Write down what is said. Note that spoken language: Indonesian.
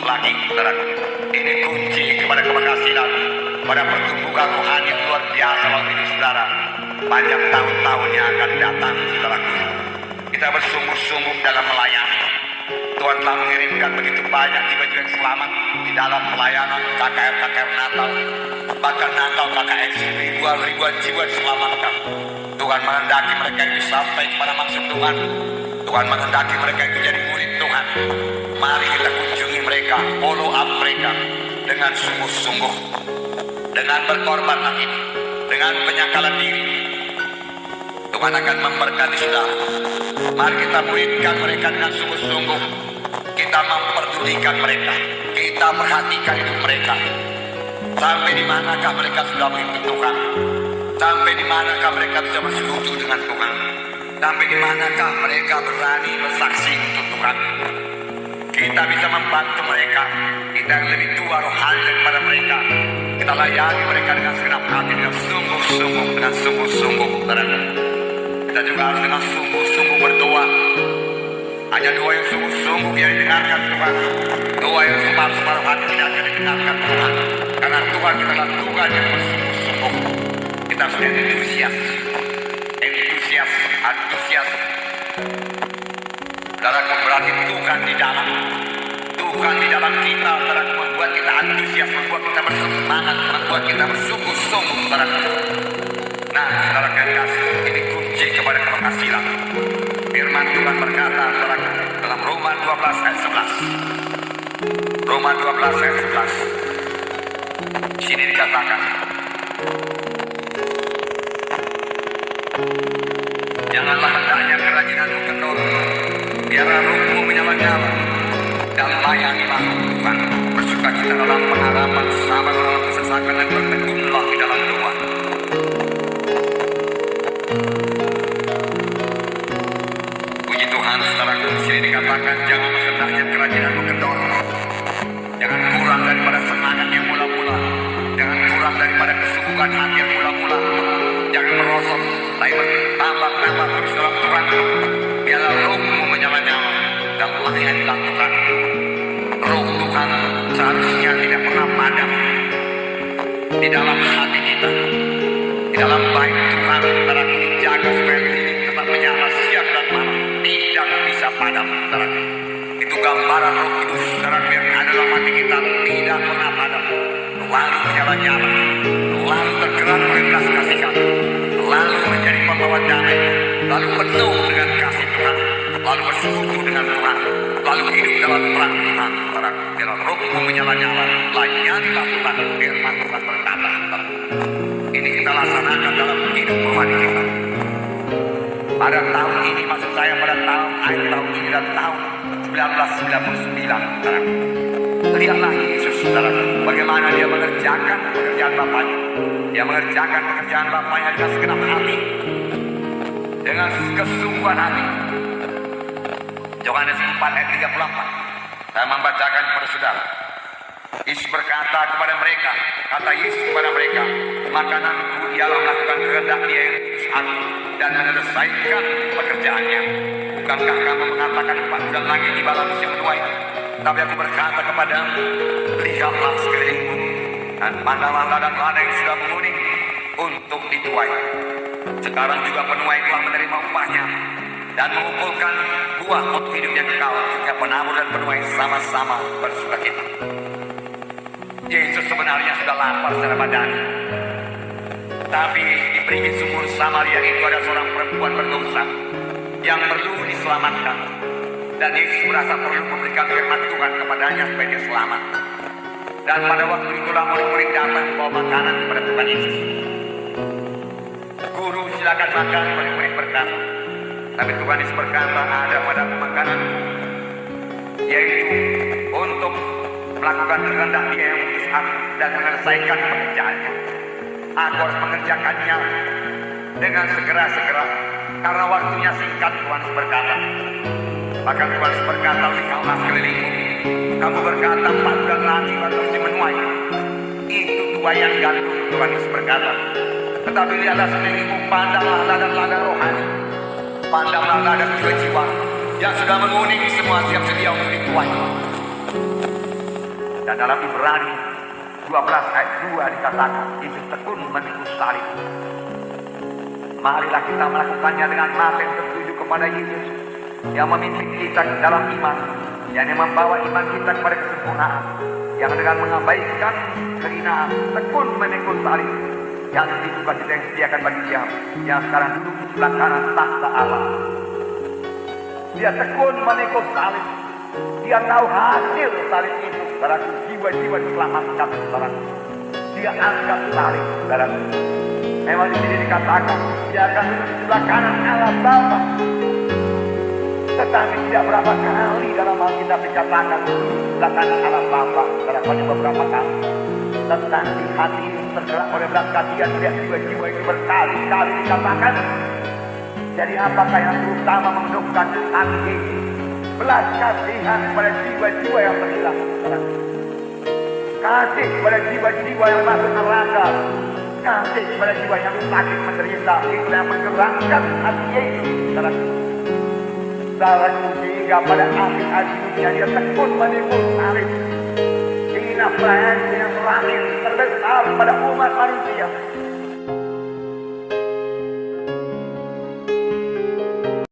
lagi, saudaraku. Ini kunci kepada keberhasilan, pada pertumbuhan rohani yang luar biasa waktu ini, saudara. Panjang tahun-tahun yang akan datang, saudaraku. Kita bersungguh-sungguh dalam melayani. Tuhan telah mengirimkan begitu banyak jiwa-jiwa yang selamat di dalam pelayanan KKR Natal. Bahkan Natal KKR ribuan jiwa diselamatkan. Tuhan menghendaki mereka itu sampai kepada maksud Tuhan. Tuhan menghendaki mereka itu jadi murid Tuhan. Mari kita kunjungi mereka, follow up mereka dengan sungguh-sungguh, dengan berkorban lagi, dengan penyakalan diri. Tuhan akan memberkati saudara. Mari kita muridkan mereka dengan sungguh-sungguh. Kita memperdulikan mereka, kita perhatikan hidup mereka. Sampai di manakah mereka sudah mengikut Tuhan? Sampai di manakah mereka bisa bersekutu dengan Tuhan? Sampai di manakah mereka berani bersaksi untuk Tuhan? Kita bisa membantu mereka. Kita yang lebih tua rohani daripada mereka. Kita layani mereka dengan segenap hati, dengan sungguh-sungguh, dengan sungguh-sungguh. Kita juga harus dengan sungguh-sungguh berdoa. Hanya doa yang sungguh-sungguh yang didengarkan Tuhan. Doa yang separuh-separuh hati tidak akan didengarkan Tuhan. Karena Tuhan kita adalah Tuhan yang bersungguh-sungguh. Kita harus antusias. Antusias. Saudaraku, berarti Tuhan di dalam. Tuhan di dalam kita, saudaraku, membuat kita antusias, membuat kita bersemangat, membuat kita bersungguh-sungguh, saudaraku. Nah, saudara yang kasih, ini kunci kepada keberhasilan. Firman Tuhan berkata, saudaraku, dalam Roma 12 ayat 11. Roma 12 ayat 11. Di sini dikatakan, janganlah hendaknya kerajinanmu kendor, biarlah rohmu menyala-nyala, dan layanilah Tuhan. Bersukacita dalam pengharapan, sabar dalam kesesakan, dan bertekunlah di dalam doa. Puji Tuhan, saudaraku, di sini dikatakan, janganlah hendaknya kerajinanmu kendor. Jangan kurang daripada semangat yang mula-mula. Jangan kurang daripada kesungguhan hati yang mula-mula. Jangan merosot, tapi bertambah-tambah terus dalam Tuhan. Biarlah rohmu menyala-nyala dan layanilah Tuhan. Roh Tuhan seharusnya tidak pernah padam di dalam hati kita. Di dalam baik Tuhan, saudaraku, dijaga supaya lilin tetap menyala siang dan malam. Tidak bisa padam, saudaraku. Itu gambaran Roh Kudus, saudaraku, yang ada dalam hati kita, tidak pernah padam. Lalu menyala-nyala, lalu tergerak oleh belas kasihan, lalu menjadi pembawa damai, lalu penuh dengan kasih Tuhan, lalu bersekutu dengan Tuhan, lalu hidup dalam terang Tuhan. Biarlah rohmu menyala-nyala, layanilah Tuhan, firman Tuhan berkata. Ini kita laksanakan dalam hidup rohani kita. Pada tahun ini, maksud saya pada akhir tahun ini dan tahun 1999, lihatlah Yesus, saudara, bagaimana dia mengerjakan pekerjaan Bapaknya. Dia mengerjakan pekerjaan Bapaknya dengan segenap hati, dengan kesungguhan hati. Yohanes 4 ayat 34. Saya membacakan kepada saudara. Yesus berkata kepada mereka, kata Yesus kepada mereka, makananku ialah melakukan kehendak Dia yang putus hati dan menyelesaikan pekerjaannya. Bukankah kamu mengatakan 4 bulan lagi tibalah musim menuai? Tapi aku berkata kepadamu, lihatlah sekelilingmu dan pandanglah ladang-ladang yang sudah menguning untuk dituai. Sekarang juga penuai telah menerima upahnya dan mengumpulkan buah untuk hidup yang kekal, sehingga penabur dan penuai sama-sama bersukacita. Yesus sebenarnya sudah lapar secara badani, tapi di pinggir sumur Samaria itu ada seorang perempuan berdosa yang perlu diselamatkan. Dan Yesus merasa perlu memberikan firman Tuhan kepadanya supaya dia selamat. Dan pada waktu itulah murid-murid datang membawa makanan kepada Tuhan Yesus. Guru, silakan makan, murid-murid berkata. Tapi Tuhan Yesus berkata, ada pada makanan, yaitu untuk melakukan kehendak Dia yang putus hati dan menyelesaikan pekerjaannya. Aku harus mengerjakannya dengan segera-segera, karena waktunya singkat. Tuhan Yesus berkata. Maka Tuhan Yesus berkata, lihatlah sekelilingmu. Kamu berkata 4 bulan lagi baru musim menuai. Itu tuaian gandum, Tuhan Yesus berkata. Tetapi lihatlah sekelilingmu, pandanglah ladang-ladang rohani, pandanglah ladang jiwa-jiwa yang sudah menguning, semua siap sedia untuk dituai. Dan dalam Ibrani 12 ayat 2 dikatakan Yesus tekun memikul salib. Marilah kita melakukannya dengan mata yang tertuju kepada Yesus yang memimpin kita dalam iman, yang membawa iman kita kepada kesempurnaan, yang dengan mengabaikan kehinaan tekun memikul salib, yang itu kita yang sediakan bagi Dia yang sekarang duduk di sebelah kanan takhta Allah. Dia tekun memikul salib. Dia tahu hasil salib itu, saudaraku. Jiwa-jiwa diselamatkan, saudaraku. Dia angkat salib, saudaraku. Memang di sini dikatakan Dia akan duduk di sebelah kanan Allah Bapa. Tetapi tidak berapa kali dalam Alkitab dikatakan sebelah kanan Allah Bapa, saudaraku, hanya beberapa kali. Tetapi hati tergerak oleh belas kasihan melihat jiwa-jiwa itu berkali-kali dikatakan. Jadi apakah yang terutama menundukkan hati Yesus? Belas kasihan kepada jiwa-jiwa yang terhilang, kasih kepada jiwa-jiwa yang masuk neraka, kasih kepada jiwa yang sakit menderita. Itu yang menggerakkan hati Yesus, saudaraku, sehingga pada akhir hidupnya Dia tekun memikul salib. Inilah pelayanan yang terakhir terbesar pada umat manusia.